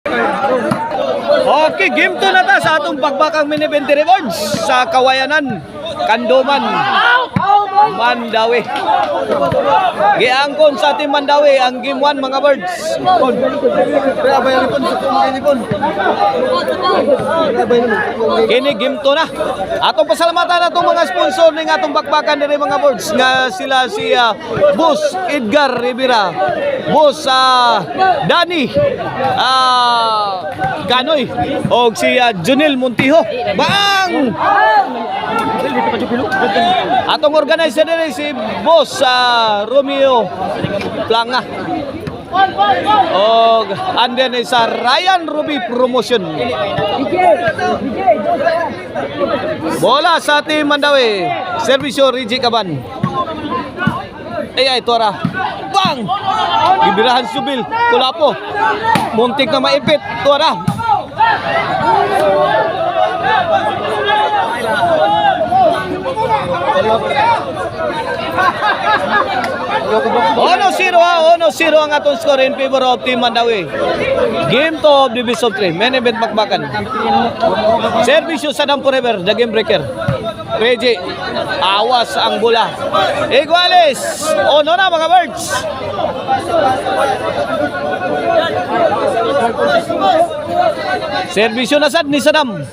Okay, game 2 na ta sa atong pagbakang mini 20 rewards sa Kawayanan, Kanduman, Mandawi. Giangkon sa ating Mandawi ang game 1 mga birds. Kini game 2 na. Atong pasalamatan atong mga sponsor ning atong bakbakan diri mga birds nga sila si Boss Edgar Rivera, Boss Danny Ganoy o si Junel Montijo. Bang! Atong organizer diri si Boss Romeo Planga. O anden sa Ryan Ruby Promotion. Bola sa Team Mandawi. Servisyo Rigi Caban. Ay Tora. Bang! Gibirahan Subil. Kulapo. Muntik na maipit. Tora. Ono 0 ang atong score in favor of Team Mandawi. Game 2 of the best of 3. Main event bakbakan. Servisyo Sadam Forever, the game breaker. Reji, awas ang bola. Iguales. Ono na mga birds. Servisyo na sad ni Sadam.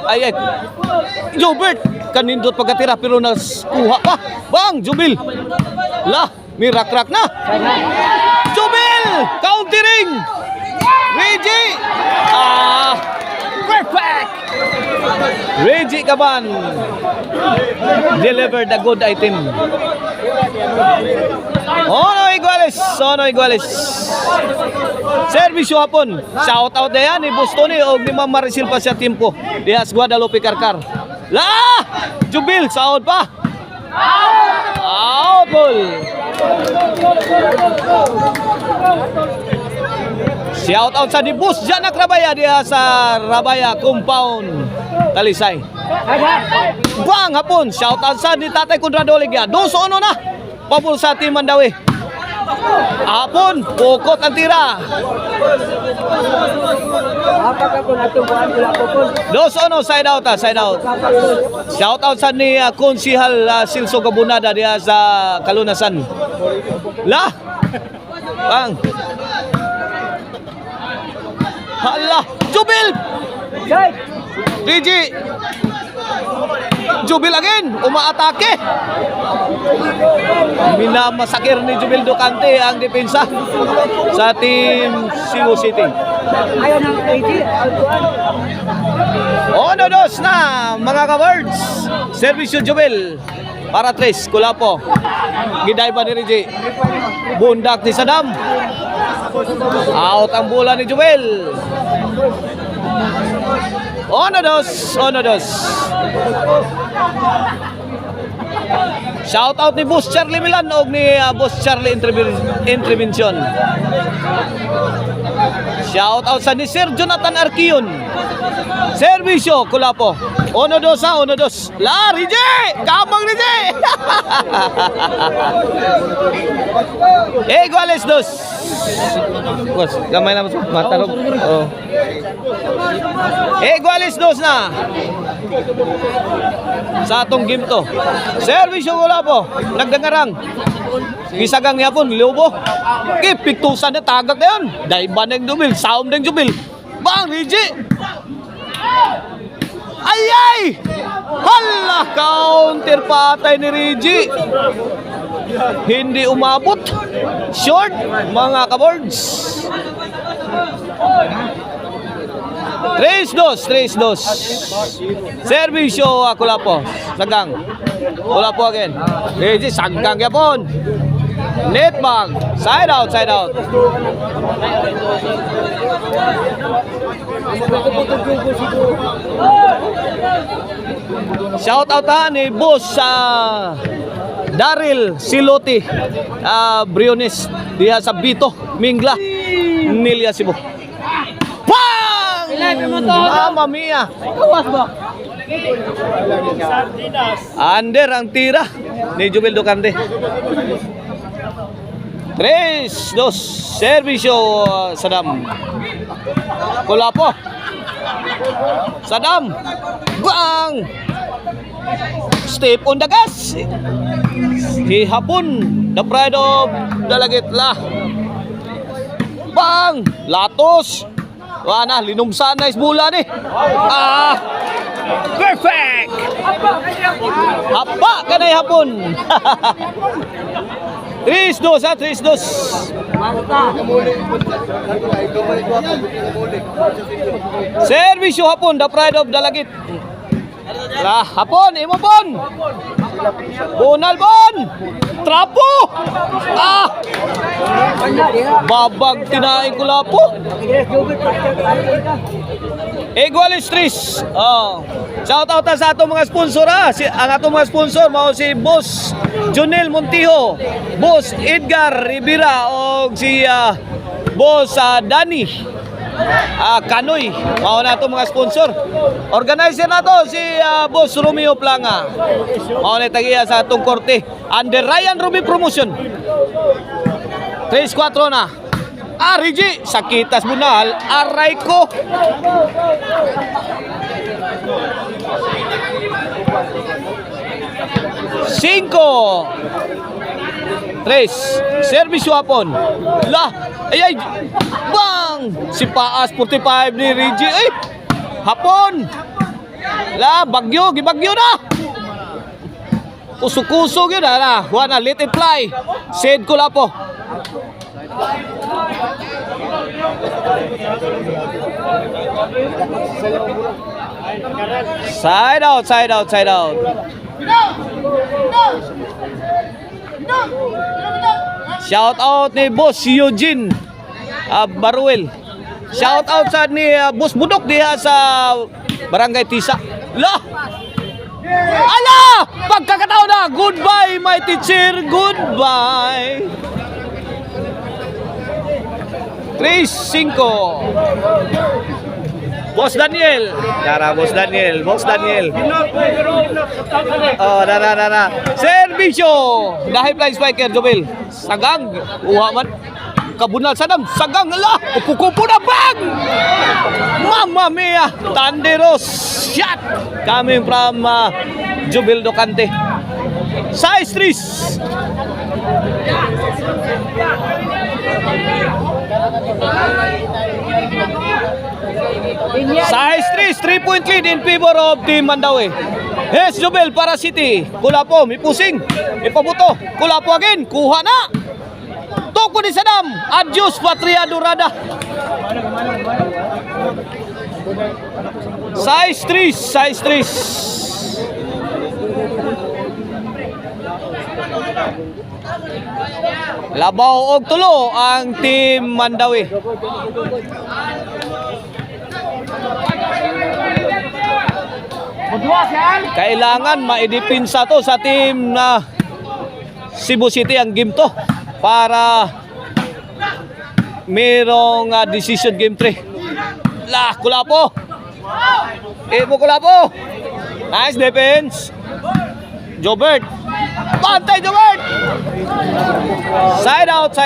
Ay. Jubert kanindot pagkatira pero naskuha pa. Bang, Jubil. Lah, mirak-rak na. Jubil, countering. Reggie. Perfect. Reggie Caban delivered a good item. Ono Iguales. Servisyo hapon. Shout out na yan ni Bustoni o ni Ma'am Maricel pa siya timpo. Dias Guadalupe Karkar. La! Jubil, saod pa. Out ball. Shout out sa Dibus Janak Rabaya diya sa Rabaya Compound Talisay. Bang hapon. Shout out sa ni Tatay Conrado Ligya. 2-1 na. Pabul sa Team Mandawi. Hapon, pukot ang tira. 2-1, side out. Shout out sa ni Konsihal Silso Gabunada diya sa Kalunasan. La! Bang! Hala! Jubil! Rigi! Jubil again! Umaatake! Minamasakir ni Jubil Ducante ang depensa sa Team Cebu City. Ono dos na mga ka-birds. Servisyo Jubil para 3, Kulapo. Giday ba ni Rigi? Bundak ni Sadam. Out ang bola ni Jubil. Ono dos. Shout out ni Boss Charlie Milan o ni Boss Charlie Intervention. Shout out sa ni Sir Jonathan Arquion. Servisyo Kulapo. Ono dos. La Rije! Kamang Rije! Iguales dos. Bos, gamay na mo matarog. Oh. Iguales dos na. Sa atong game to. Servisyo Kulapo. Nagdangarang. Gisagang niya po, Lubo. Piktusan na tagak na yun. Daiba ng Jubil, sound ng Jubil. Bang, Rigi! Ay! Hala, counter patay ni Rigi. Hindi umabot. Short, mga ka-boards. 3-2. Servisyo Kulapo. Sagang. Kulapo again. Rigi, sagang yapon. Net bag. Side out. Shout out ni Boss Daryl Siloti Briones diha sa Bito, Mingla, Nilia, Cebu. Bang! Mamma mia. Under ang tira ni Jubil Ducante. 3-2. Servisyo Sadam. Kulapo. Sadam. Bang! Step on the gas. Hihapon. The pride of Dalagitla. Bang! Latos. Wala na, linumsan na isbula ni. Perfect! Hapa ka na hapon. 3-2 sa 3-2. Servisyo hapon, the pride of Dalagit. Hapon, imopon. Bonalbon. Trapo. Babag tinaing ko lapo. Igualis 3. Shout out sa atong mga sponsor ang atong mga sponsor mao si Boss Jonel Montijo, Boss Edgar Rivera o si Boss Danny Kanoy. Mao na itong mga sponsor. Organizer na to si Boss Romeo Planga. Mao na tagiya sa atong korte under Ryan Ruby Promotion. 3-4 na. Rigi, sakitas bunal. Aray ko. Cinco. 3. Servisyo hapon. Ay. Bang! Si Paas 45 ni Rigi. Ay! Hapon. Bagyo. Gibagyo na. Kusog-kusog yun na. Wana, let it fly. Said ko la po. Side out. Shout out ni Boss Eugene Baruel. Shout out sa ni Boss Budok diha sa Barangay Tisa. Pagkakataon na. Goodbye my teacher. Goodbye. 3-5. Boss Daniel. Boss Daniel. Servisyo. Dahil flying spiker, Jobel. Sagang. Uhaman. Kabunal Sadam. Sagang. Kupo na bang. Mamma mia. Tanderos. Shot. Coming from Jobel Docante. Size 3. Size 3, 3-point lead in favor of Team Mandaue. Yes, Jobel para City. Kulapo, may pusing. Ipabuto. Kulapo again. Kuha na. Toko ni Sadam. Adios, Patria Dorada. Size 3. Labaw og tulo ang Team Mandaue. Kailangan maidipinsa to sa team na Cebu City ang game to para merong decision game 3. Kulapo. Kulapo. Nice defense. Jobert. Pantay Jobert. Side out.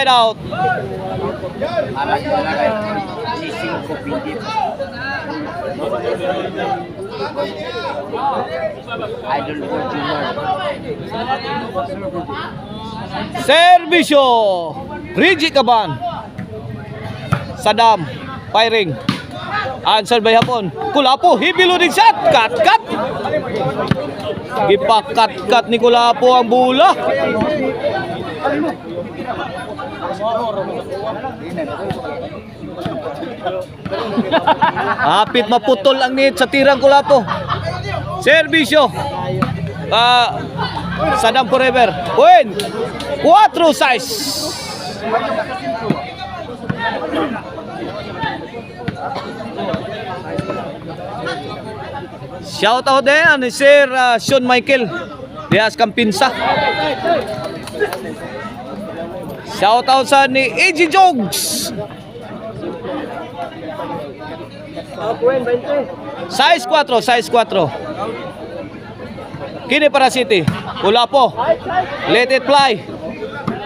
Servisyo. Rigi Caban. Sadam. Firing. Answer by hapon. Kulapo. Heavy loading shot. Cut. Gipakat ni Kulapo ang bola. Hapit maputol ang net sa tirang Kulapo. Servisyo. Sadam forever. Win. 4-6. Shout out din ni Sir Sean Michael Diaz Campinsa. Shout out sa ni AG Jogs. Size 4. Kini para City. Kulapo. Let it fly.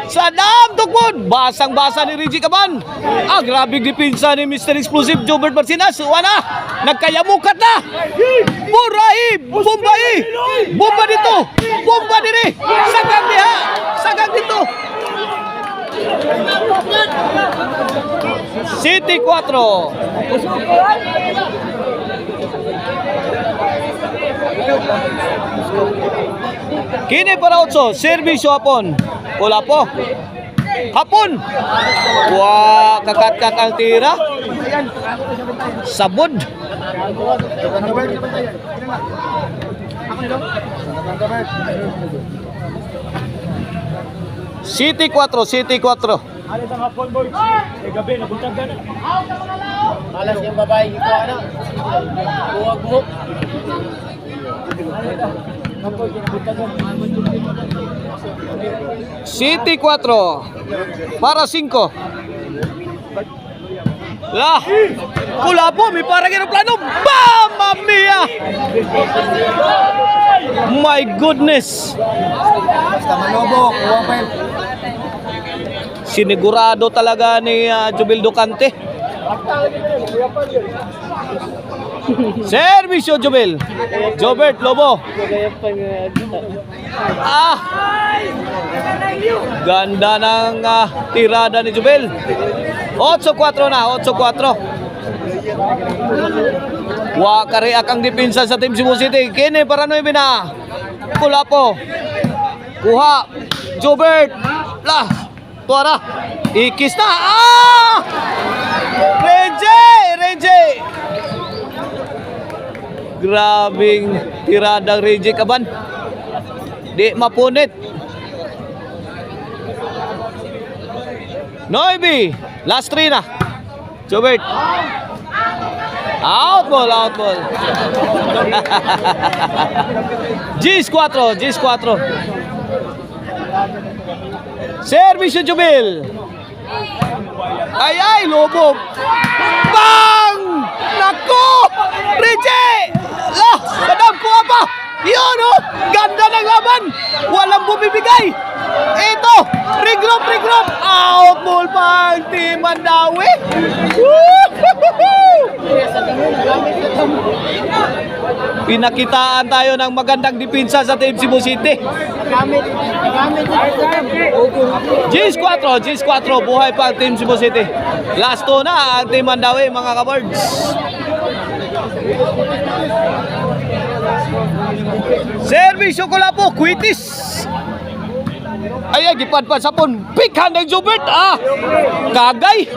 Sadam tukod. Basang-basa ni Reggie Caban. Grabe depensa ni Mr. Explosive Jobert Marcinas. Wala. Nagkayamukat na. Buray. Bombay. Bomba dito. Bomba diri. Sagang diha. Sagang dito. City 4. Kini para 8. Servisyo hapon. Wala po. Hapon. Wah, kakat-kat ang tira. Sabod. City 4, City 4. Alis ang hapon, boys. Gabi, nabuntag na. Malas yung babae. Ito, ano? Buwag mo. City 4 para 5. Lah, pula po, may parang aeroplano. Mamma mia! My goodness. Basta manobo, kuwang pa yun. Sinigurado talaga ni Jubel Ducante. Servisyo Jubel. Jobert Lobo. Ganda ng tirada ni Jubel. 8-4 na, 8-4. Wakariak ang depensa sa Team Cebu City. Kini para 9 na. Kulapo. Kuha. Jobert. Lah. Tuara. Ikis na. Renje. Grabing tiradang Reggie Caban. Di mapunit. Noibi. Last 3 na. Jobert. Out ball. Gis 4. Servisyo Jubel. Ay, Lobo. Bang! Nako! Reggie! Lah, kadam ko pa. Yun, oh! Ganda ng laban. Walang bumibigay. Ito, regroup. Out ball pa ang Team Mandawi. Pinakitaan tayo ng magandang depensa sa Team Cebu City. Gis 4. Buhay pa ang Team Cebu City. Last 2 na ang Team Mandawi, mga kabards. Servisyo ko lang po, Quitis. Ay, gipadpad sa pon. Pikan ng Jobert. Kagay.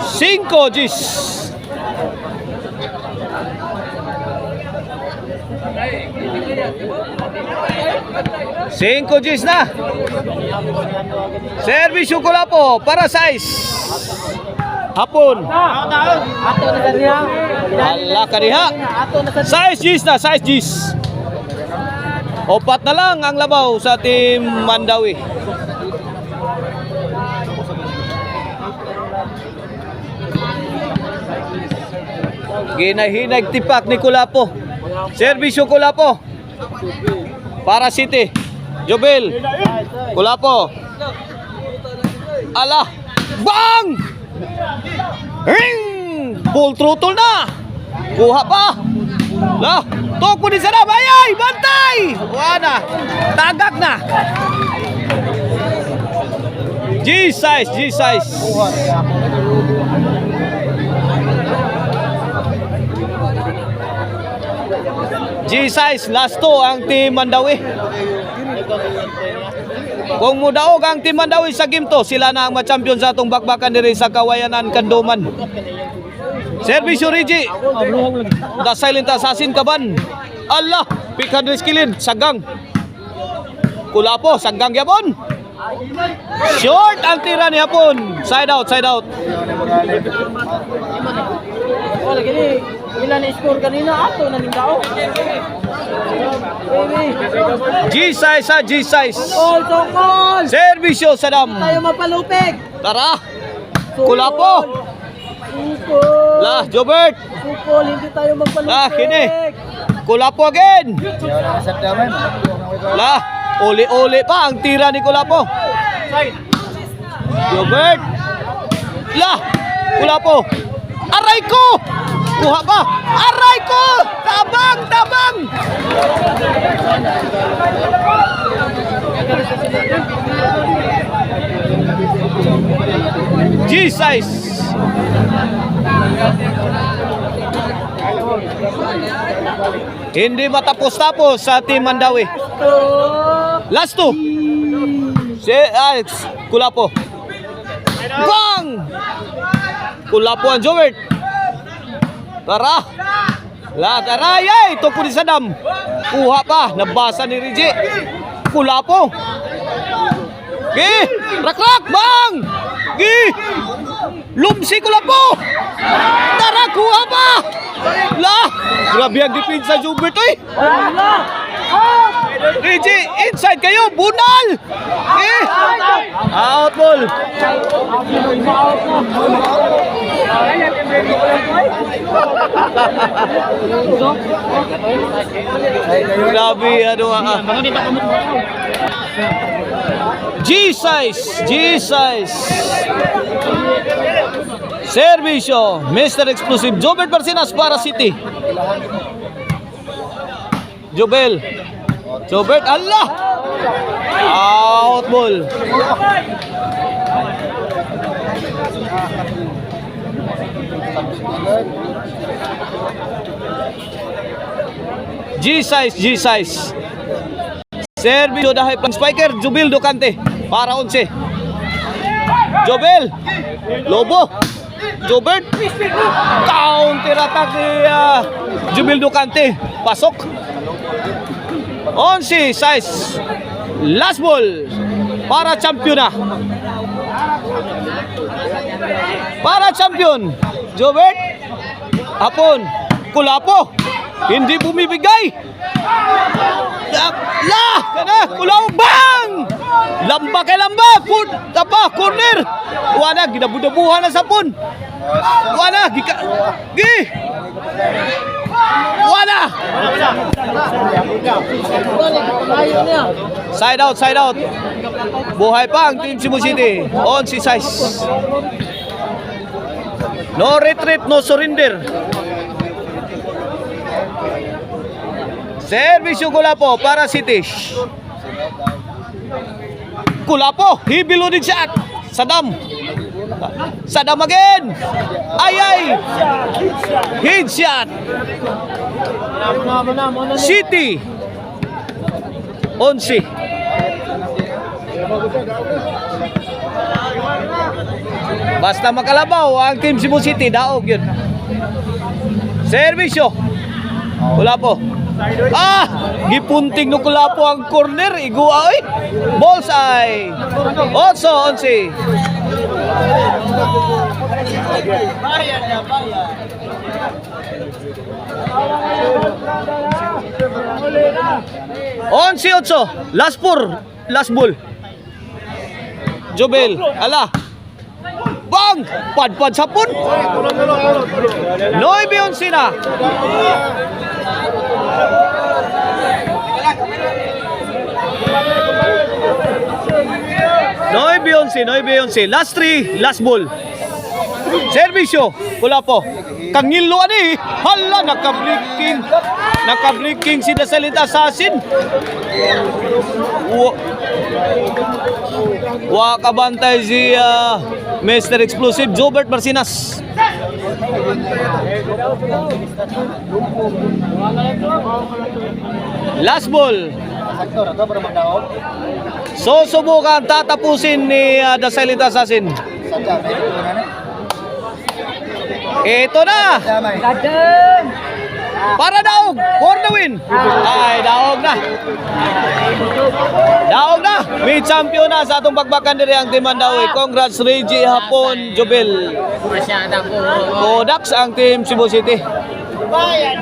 Cinco Gis. Cinco Gis na. Servisyo ko lang po para 6. Hapon. Ato na kaniya. Wala kaniha. 6 Gis na, 6 Gis. 4 na lang ang labaw sa Team Mandawi. Ginahinag tipak ni Kulapo. Servisyo Kulapo. Para City. Jobel. Kulapo. Ala. Bang! Ring! Full throttle na. Kuha pa. Lah, tok po din sana. Bayay! Bantay! Wala. Tagak na. G-size. G-size. Last 2 ang Team Mandawi. Kung mudaog ang Team Mandawi sa game to, sila na ang ma-champion sa atong bakbakan diri sa Kawayanan, Kanduman. Servisyo Reggie. The Silent Assassin Caban. Allah, pick 100 kilid, sagang. Kulapo, sagang yapon. Short ang tira ni Hapon. Side out. Wala gini. Ilan na-score kanina? Ato na ning tao. G-size. Sokol! Servisyo Sadam. Tayo mapalupig! Tara. Kulapo. Sukol! Lah, Jobert. Sukol, hindi tayo magpalupig! Kini. Kulapo again. Ayaw na sa damay. La, uli-uli pa ang tira ni Kulapo. Gilbert. La, Kulapo. Aray ko! Kuha pa. Aray ko! Tabang, tabang! G-size. Hindi matapos-tapos sa Team Mandawi. Last two. Kulapo. Bang! Kulapo ang Jobert. Tara. Tara. Yay! Ito po ni Saddam. Kuha pa. Nabasa ni Rigi. Kulapo. Rak-rak. Bang! Lumsi Kulapo. Tara. Kuha pa. Grabe ang depensa Jobert eh. Rigi, inside kayo. Bunal. Out ball. Grabe ano G-size. Servisyo, Mr. Explosive Jobert Barcinas para City. Jobert, Allah! Out ball. G-size. Servisyo dahil pang spiker, Jubil Ducante para 11. Jobel, Lobo, Jobert, counter attack ni Jubil Ducante, pasok. 11 size. Last ball para champion na. Para champion, Jobert, Hapon, Kulapo, hindi bumibigay. Kulaw, bang! Lamba kay lamba, corner. Wala, ginabudabuhan na sa pun. Wala, wala. Side out. Buhay pa ang Team Cebu City. On si size. No retreat, no surrender. Servisyo Kulapo para City. Kulapo, he beloaded shot. Saddam again. Ay. Head shot. City. 11. Basta makalabaw ang Team Cebu City, daog yun. Servisyo Kulapo. Gipunting no Kulapo ang corner. Igua oy. Bullseye. Also 11. Onsi 8. Last ball. Jobel. Ala. Bang! Padpad sa pun. 9-11 na. Last 3, last ball. Servisyo, Kulapo. Kangilo ani. Hala, naka-breaking si The Silent Assassin. Kabantay si Mr. Explosive Jobert Barcinas. Last ball. So subukan tatapusin ni The Silent Assassin. Ito na. Para daog for the win. Ay, daog na. May champion na sa atong pagbakan diri ang Team Mandawi. Congrats Reggie Hapon Jobel. Kodaks ang Team Cebu City. Bayan.